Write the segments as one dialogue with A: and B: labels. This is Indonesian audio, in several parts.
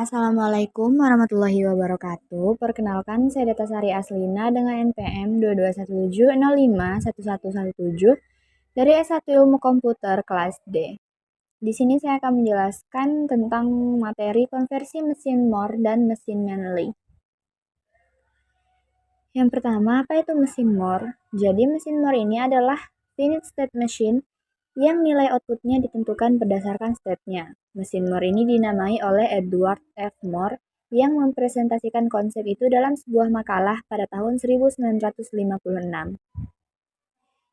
A: Assalamualaikum warahmatullahi wabarakatuh. Perkenalkan, saya Datasari Aslina dengan NPM 2217051117 dari S1 Ilmu Komputer kelas D. Di sini saya akan menjelaskan tentang materi konversi mesin Moore dan mesin Manley. Yang pertama, apa itu mesin Moore? Jadi mesin Moore ini adalah finite state machine yang nilai outputnya ditentukan berdasarkan state-nya. Mesin Moore ini dinamai oleh Edward F. Moore yang mempresentasikan konsep itu dalam sebuah makalah pada tahun 1956.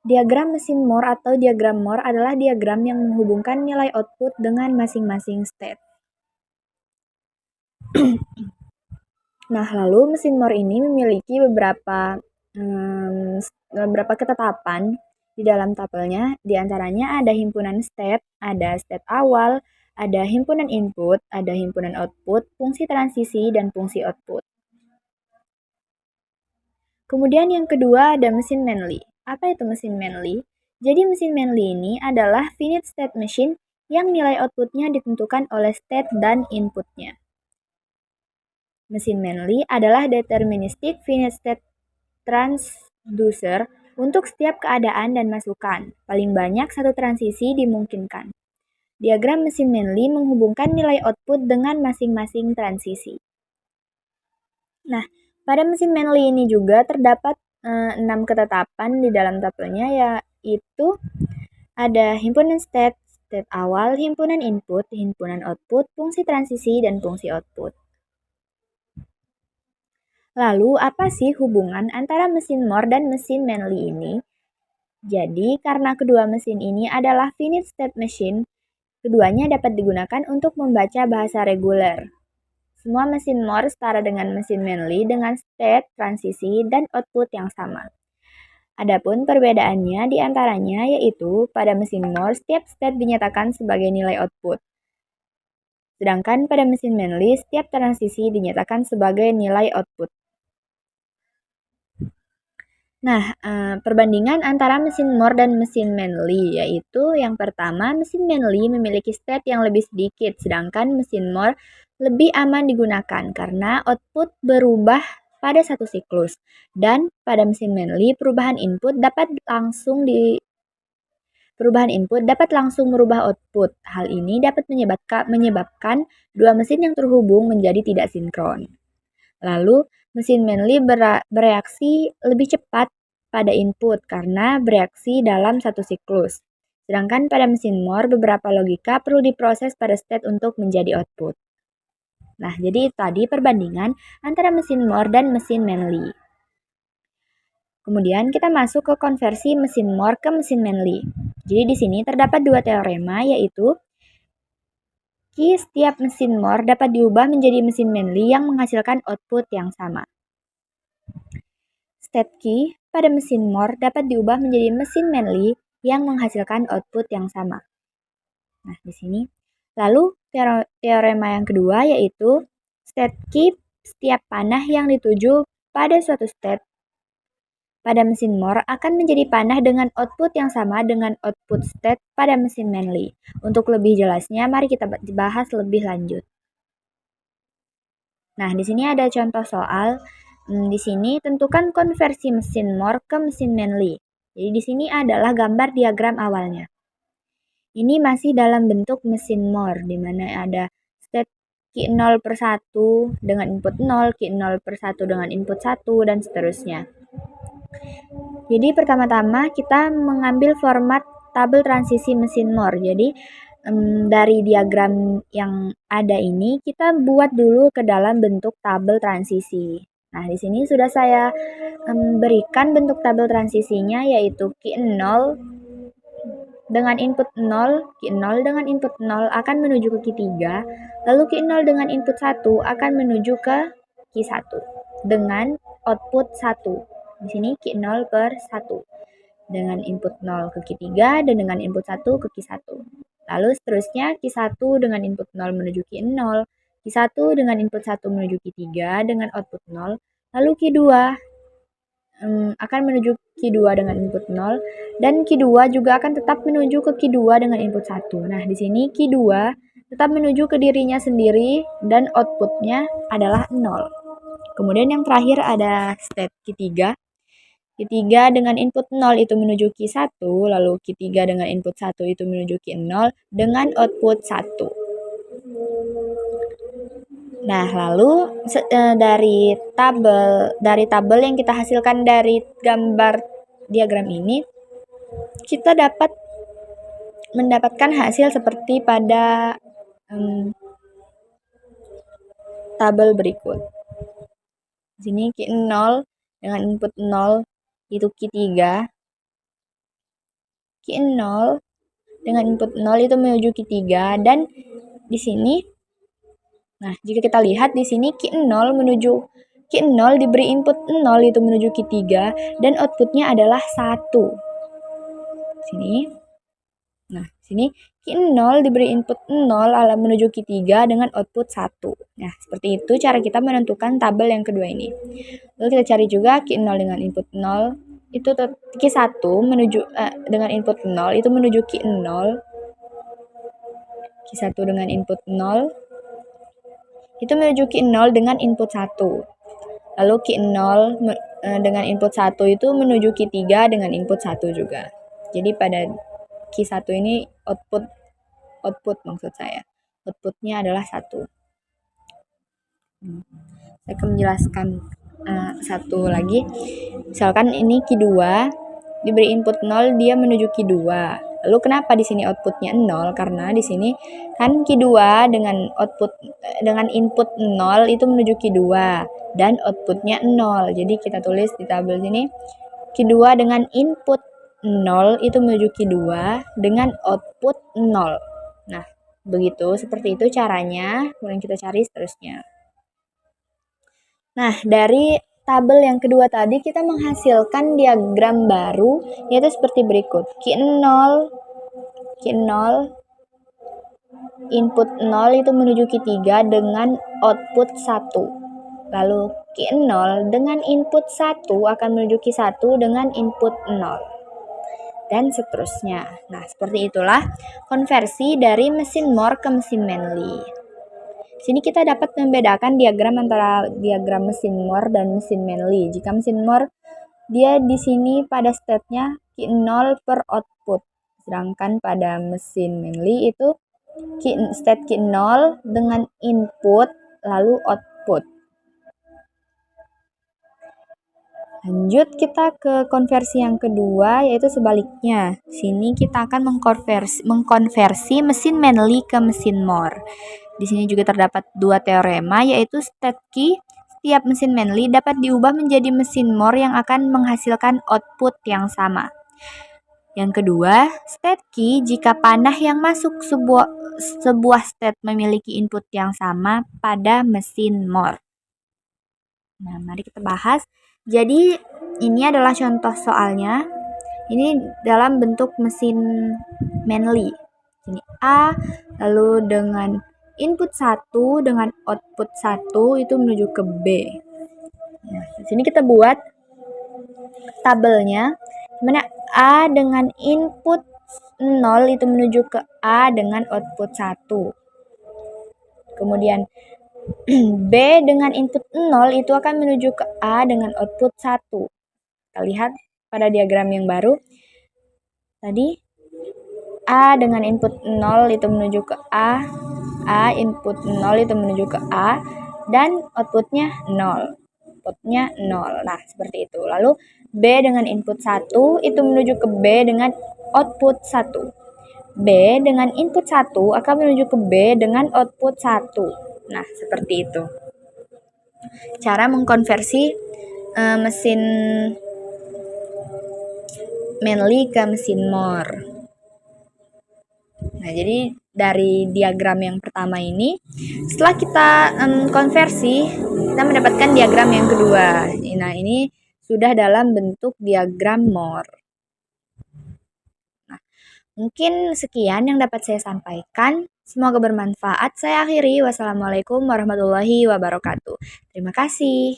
A: Diagram mesin Moore atau diagram Moore adalah diagram yang menghubungkan nilai output dengan masing-masing state. Nah, lalu mesin Moore ini memiliki beberapa ketetapan di dalam tabelnya. Di antaranya ada himpunan state, ada state awal, ada himpunan input, ada himpunan output, fungsi transisi, dan fungsi output. Kemudian yang kedua ada mesin Manley. Apa itu mesin Manley? Jadi mesin Manley ini adalah finite state machine yang nilai outputnya ditentukan oleh state dan inputnya. Mesin Manley adalah deterministic finite state transducer untuk setiap keadaan dan masukan. Paling banyak satu transisi dimungkinkan. Diagram mesin Manley menghubungkan nilai output dengan masing-masing transisi. Nah, pada mesin Manley ini juga terdapat 6 ketetapan di dalam tabelnya, yaitu ada himpunan state, state awal, himpunan input, himpunan output, fungsi transisi, dan fungsi output. Lalu, apa sih hubungan antara mesin Moore dan mesin Manley ini? Jadi, karena kedua mesin ini adalah finite state machine, keduanya dapat digunakan untuk membaca bahasa reguler. Semua mesin Moore setara dengan mesin Manley dengan state, transisi, dan output yang sama. Adapun perbedaannya di antaranya yaitu pada mesin Moore setiap state dinyatakan sebagai nilai output. Sedangkan pada mesin Manley setiap transisi dinyatakan sebagai nilai output. Nah, perbandingan antara mesin Moore dan mesin Manley yaitu yang pertama, mesin Manley memiliki state yang lebih sedikit, sedangkan mesin Moore lebih aman digunakan karena output berubah pada satu siklus. Dan pada mesin Manley, perubahan input dapat langsung merubah output. Hal ini dapat menyebabkan dua mesin yang terhubung menjadi tidak sinkron. Lalu, mesin Manley bereaksi lebih cepat pada input karena bereaksi dalam satu siklus. Sedangkan pada mesin Moore, beberapa logika perlu diproses pada state untuk menjadi output. Nah, jadi tadi perbandingan antara mesin Moore dan mesin Manley. Kemudian kita masuk ke konversi mesin Moore ke mesin Manley. Jadi di sini terdapat dua teorema, yaitu Q setiap mesin Moore dapat diubah menjadi mesin Manley yang menghasilkan output yang sama. State Q pada mesin Moore dapat diubah menjadi mesin Manley yang menghasilkan output yang sama. Nah, di sini. Lalu teorema yang kedua yaitu state Q setiap panah yang dituju pada suatu state pada mesin Moore akan menjadi panah dengan output yang sama dengan output state pada mesin Manley. Untuk lebih jelasnya, mari kita bahas lebih lanjut. Nah, di sini ada contoh soal. Di sini tentukan konversi mesin Moore ke mesin Manley. Jadi di sini adalah gambar diagram awalnya. Ini masih dalam bentuk mesin Moore, di mana ada state Q0 per 1 dengan input 0, Q0 per 1 dengan input 1, dan seterusnya. Jadi pertama-tama kita mengambil format tabel transisi mesin Moore. Jadi dari diagram yang ada ini kita buat dulu ke dalam bentuk tabel transisi. Nah, di sini sudah saya berikan bentuk tabel transisinya, yaitu Q0 dengan input 0, Q0 dengan input 0 akan menuju ke Q3, lalu Q0 dengan input 1 akan menuju ke Q1 dengan output 1. Di sini Q0 per 1 dengan input 0 ke Q3 dan dengan input 1 ke Q1. Lalu seterusnya Q1 dengan input 0 menuju Q0, Q1 dengan input 1 menuju Q3 dengan output 0, lalu Q2 akan menuju Q2 dengan input 0, dan Q2 juga akan tetap menuju ke Q2 dengan input 1. Nah, di sini Q2 tetap menuju ke dirinya sendiri dan outputnya adalah 0. Kemudian yang terakhir ada state Q3. Q3 dengan input 0 itu menuju Q1, lalu Q3 dengan input 1 itu menuju Q0 dengan output 1. Nah, lalu dari tabel yang kita hasilkan dari gambar diagram ini, kita dapat mendapatkan hasil seperti pada tabel berikut. Di sini Q0 dengan input 0 itu Q3. Q0 dengan input 0 itu menuju Q3 dan di sini jika kita lihat di sini Q0 diberi input 0 itu menuju Q3 dan outputnya adalah 1. Sini Q0 diberi input 0 menuju Q3 dengan output 1. Nah, seperti itu cara kita menentukan tabel yang kedua ini. Lalu kita cari juga Q0 dengan input 0 itu Q1 menuju dengan input 0 itu menuju Q0. Q1 dengan input 0 itu menuju Q0 dengan input 1. Lalu Q0 dengan input 1 itu menuju Q3 dengan input 1 juga. Jadi pada Q1 ini output maksud saya. Outputnya adalah 1. Saya akan menjelaskan satu lagi. Misalkan ini Q2 diberi input 0 dia menuju Q2. Lalu kenapa di sini outputnya 0? Karena di sini kan Q2 dengan input 0 itu menuju Q2 dan outputnya 0. Jadi kita tulis di tabel sini Q2 dengan input 0 itu menuju Q2 dengan output 0. Nah, begitu, seperti itu caranya. Kemudian kita cari seterusnya. Nah, dari tabel yang kedua tadi kita menghasilkan diagram baru yaitu seperti berikut. Q0 input 0 itu menuju Q3 dengan output 1. Lalu Q0 dengan input 1 akan menuju Q1 dengan input 0. Dan seterusnya. Nah, seperti itulah konversi dari mesin Moore ke mesin Manley. Sini kita dapat membedakan diagram antara diagram mesin Moore dan mesin Manley. Jika mesin Moore, dia di sini pada state-nya Q0 per output. Sedangkan pada mesin Manley itu state Q0 dengan input lalu output. Lanjut kita ke konversi yang kedua yaitu sebaliknya. Sini kita akan mengkonversi mesin Manley ke mesin Moore. Di sini juga terdapat dua teorema yaitu state key setiap mesin Manley dapat diubah menjadi mesin Moore yang akan menghasilkan output yang sama. Yang kedua, state key jika panah yang masuk sebuah state memiliki input yang sama pada mesin Moore. Nah, mari kita bahas. Jadi, ini adalah contoh soalnya. Ini dalam bentuk mesin Manley. Ini A, lalu dengan input 1 dengan output 1 itu menuju ke B. Nah, di sini kita buat tabelnya. Dimana A dengan input 0 itu menuju ke A dengan output 1. Kemudian B dengan input 0 itu akan menuju ke A dengan output 1. Kita lihat pada diagram yang baru. Tadi A dengan input 0 itu menuju ke A input 0 itu menuju ke A, dan outputnya 0. Outputnya 0. Nah, seperti itu. Lalu B dengan input 1 itu menuju ke B dengan output 1. B dengan input 1 akan menuju ke B dengan output 1. Nah, seperti itu. Cara mengkonversi mesin Manley ke mesin Moore. Nah, jadi dari diagram yang pertama ini, setelah kita konversi, kita mendapatkan diagram yang kedua. Nah, ini sudah dalam bentuk diagram Moore. Nah, mungkin sekian yang dapat saya sampaikan. Semoga bermanfaat. Saya akhiri. Wassalamualaikum warahmatullahi wabarakatuh. Terima kasih.